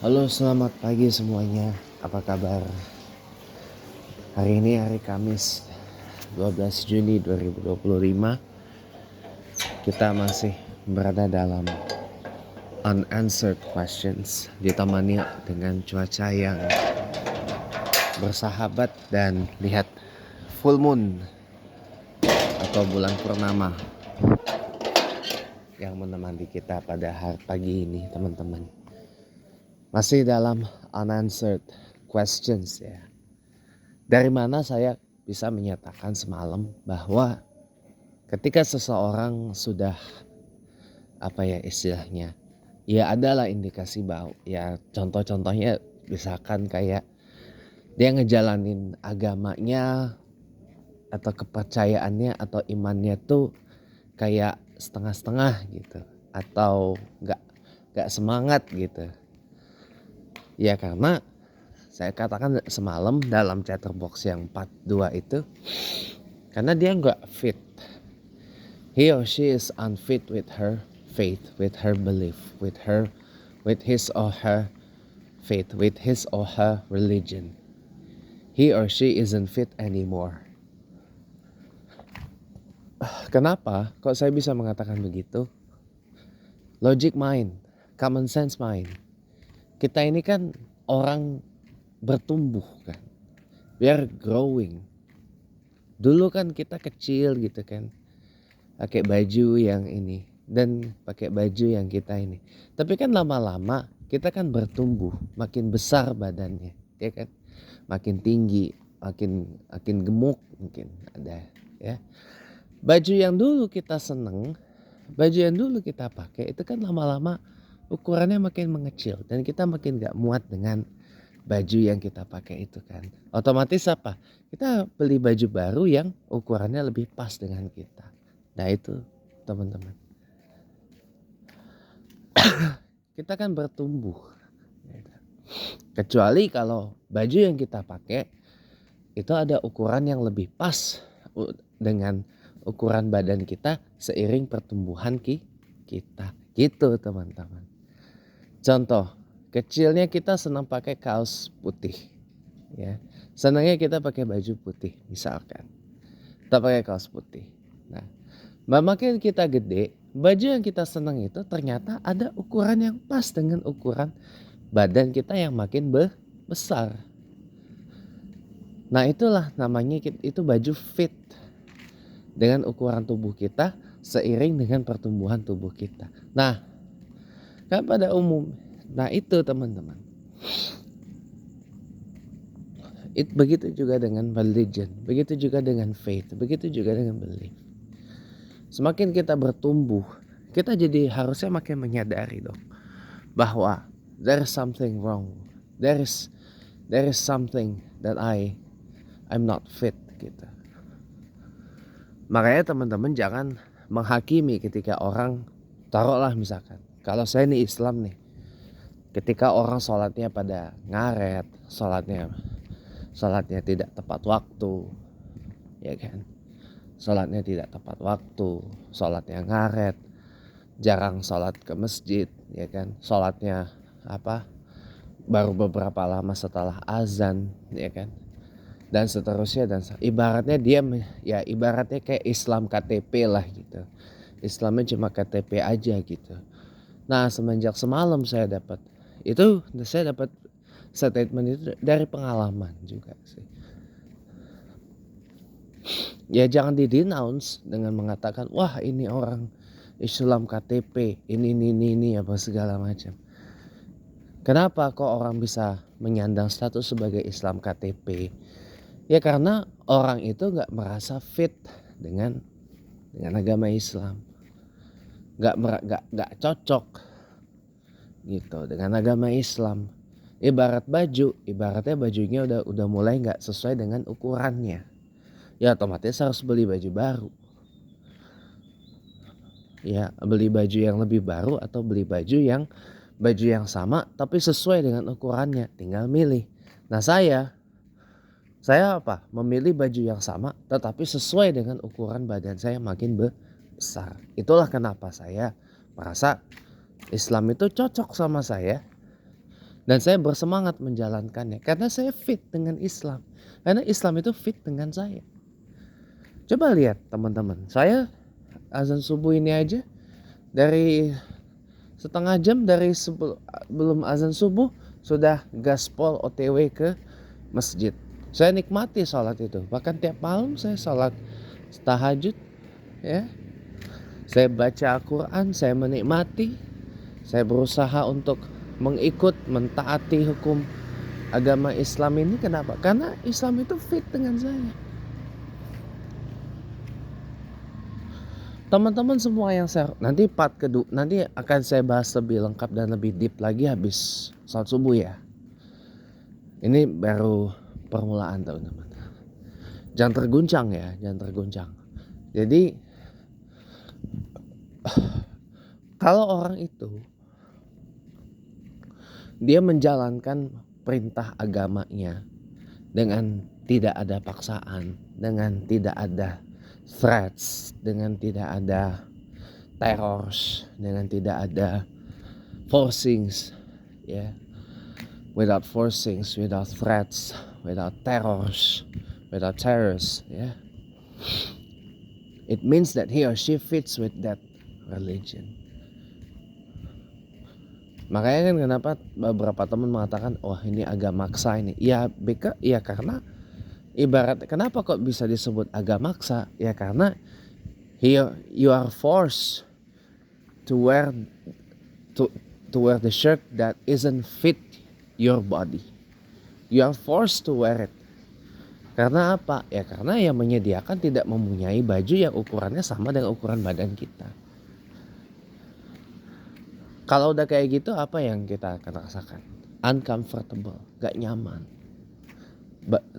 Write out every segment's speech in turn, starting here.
Halo, selamat pagi semuanya. Apa kabar? Hari ini hari Kamis 12 Juni 2025. Kita masih berada dalam unanswered questions, ditemani dengan cuaca yang bersahabat dan lihat full moon atau bulan purnama yang menemani kita pada hari pagi ini, teman-teman. Masih dalam unanswered questions ya. Dari mana saya bisa menyatakan semalam bahwa ketika seseorang sudah istilahnya, ya adalah indikasi bahwa ya contoh-contohnya misalkan kayak dia ngejalanin agamanya atau kepercayaannya atau imannya tuh kayak setengah-setengah gitu, atau nggak semangat gitu. Ya karena saya katakan semalam dalam chatterbox yang 42 itu, karena dia nggak fit. He or she is unfit with her faith, with her belief, with his or her faith, with his or her religion. He or she isn't fit anymore. Kenapa? Kok saya bisa mengatakan begitu? Logic mind, common sense mind. Kita ini kan orang bertumbuh kan. We are growing. Dulu kan kita kecil gitu kan. Pakai baju yang ini dan pakai baju yang kita ini. Tapi kan lama-lama kita kan bertumbuh, makin besar badannya, ya kan? Makin tinggi, makin gemuk mungkin ada ya. Baju yang dulu kita seneng, baju yang dulu kita pakai itu kan lama-lama ukurannya makin mengecil dan kita makin gak muat dengan baju yang kita pakai itu kan. Otomatis apa? Kita beli baju baru yang ukurannya lebih pas dengan kita. Nah itu teman-teman. Kita kan bertumbuh. Kecuali kalau baju yang kita pakai itu ada ukuran yang lebih pas dengan ukuran badan kita seiring pertumbuhan kita. Gitu teman-teman. Contoh, kecilnya kita senang pakai kaos putih. Ya, senangnya kita pakai baju putih misalkan. Kita pakai kaos putih. Nah, makin kita gede, baju yang kita senang itu ternyata ada ukuran yang pas dengan ukuran badan kita yang makin besar. Nah itulah namanya itu baju fit dengan ukuran tubuh kita seiring dengan pertumbuhan tubuh kita. Nah kan pada umum, nah itu teman-teman. Begitu juga dengan religion, begitu juga dengan faith, begitu juga dengan belief. Semakin kita bertumbuh, kita jadi harusnya makin menyadari dong bahwa there is something wrong. There is something that I'm not fit gitu. Makanya teman-teman jangan menghakimi ketika orang, taruhlah misalkan, kalau saya nih Islam nih, ketika orang sholatnya pada ngaret, sholatnya tidak tepat waktu, ya kan? Sholatnya tidak tepat waktu, sholatnya ngaret, jarang sholat ke masjid, ya kan? Sholatnya baru beberapa lama setelah azan, ya kan? Dan seterusnya, dan ibaratnya dia ya ibaratnya kayak Islam KTP lah gitu. Islamnya cuma KTP aja gitu. Nah semenjak semalam saya dapat statement itu dari pengalaman juga sih. Ya jangan di-denounce dengan mengatakan wah ini orang Islam KTP, ini apa segala macam. Kenapa kok orang bisa menyandang status sebagai Islam KTP? Ya karena orang itu gak merasa fit dengan agama Islam. Gak cocok gitu dengan agama Islam. Ibaratnya bajunya udah mulai gak sesuai dengan ukurannya. Ya otomatis harus beli baju baru. Ya beli baju yang lebih baru atau beli baju yang sama tapi sesuai dengan ukurannya, tinggal milih. Nah saya memilih baju yang sama tetapi sesuai dengan ukuran badan saya makin besar. Itulah kenapa saya merasa Islam itu cocok sama saya. Dan saya bersemangat menjalankannya karena saya fit dengan Islam. Karena Islam itu fit dengan saya. Coba lihat teman-teman, saya azan subuh ini aja dari setengah jam dari sebelum azan subuh sudah gaspol OTW ke masjid. Saya nikmati sholat itu. Bahkan tiap malam saya sholat tahajud, ya. Saya baca Al-Quran, saya menikmati. Saya berusaha untuk mentaati hukum agama Islam ini. Kenapa? Karena Islam itu fit dengan saya. Teman-teman semua yang nanti part kedua nanti akan saya bahas lebih lengkap dan lebih deep lagi habis salat subuh ya. Ini baru permulaan teman-teman. Jangan terguncang ya, jangan terguncang. Jadi kalau orang itu dia menjalankan perintah agamanya dengan tidak ada paksaan, dengan tidak ada threats, dengan tidak ada terrors, dengan tidak ada forcings, ya, without forcings, without threats, without terrors, without terrors, ya. It means that he or she fits with that religion. Makanya kan kenapa beberapa teman mengatakan, wah ini agak maksa ini. Ya karena ibarat kenapa kok bisa disebut agak maksa? Ya karena here you are forced to wear the shirt that isn't fit your body. You are forced to wear it. Karena apa? Ya karena yang menyediakan tidak mempunyai baju yang ukurannya sama dengan ukuran badan kita. Kalau udah kayak gitu, apa yang kita akan rasakan? Uncomfortable, gak nyaman,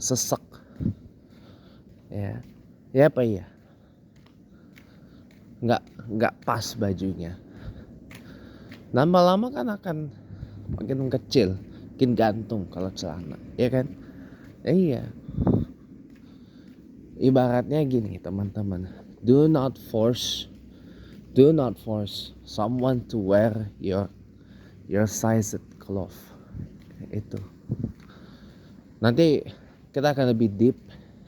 sesek, ya apa ya? Nggak pas bajunya. Lama-lama kan akan makin kecil, makin gantung kalau celana, ya kan? Iya. Ibaratnya gini teman-teman, do not force someone to wear your sized cloth. Itu. Nanti kita akan lebih deep,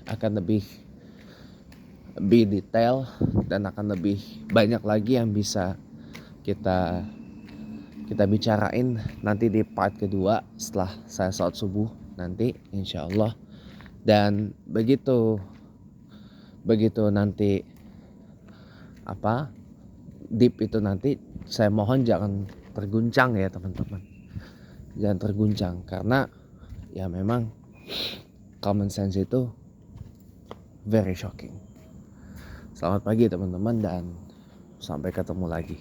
akan lebih detail, dan akan lebih banyak lagi yang bisa kita bicarain nanti di part kedua setelah saya salat subuh nanti insyaallah. Dan begitu nanti deep itu nanti, saya mohon jangan terguncang ya teman-teman, jangan terguncang karena ya memang common sense itu very shocking. Selamat pagi teman-teman dan sampai ketemu lagi.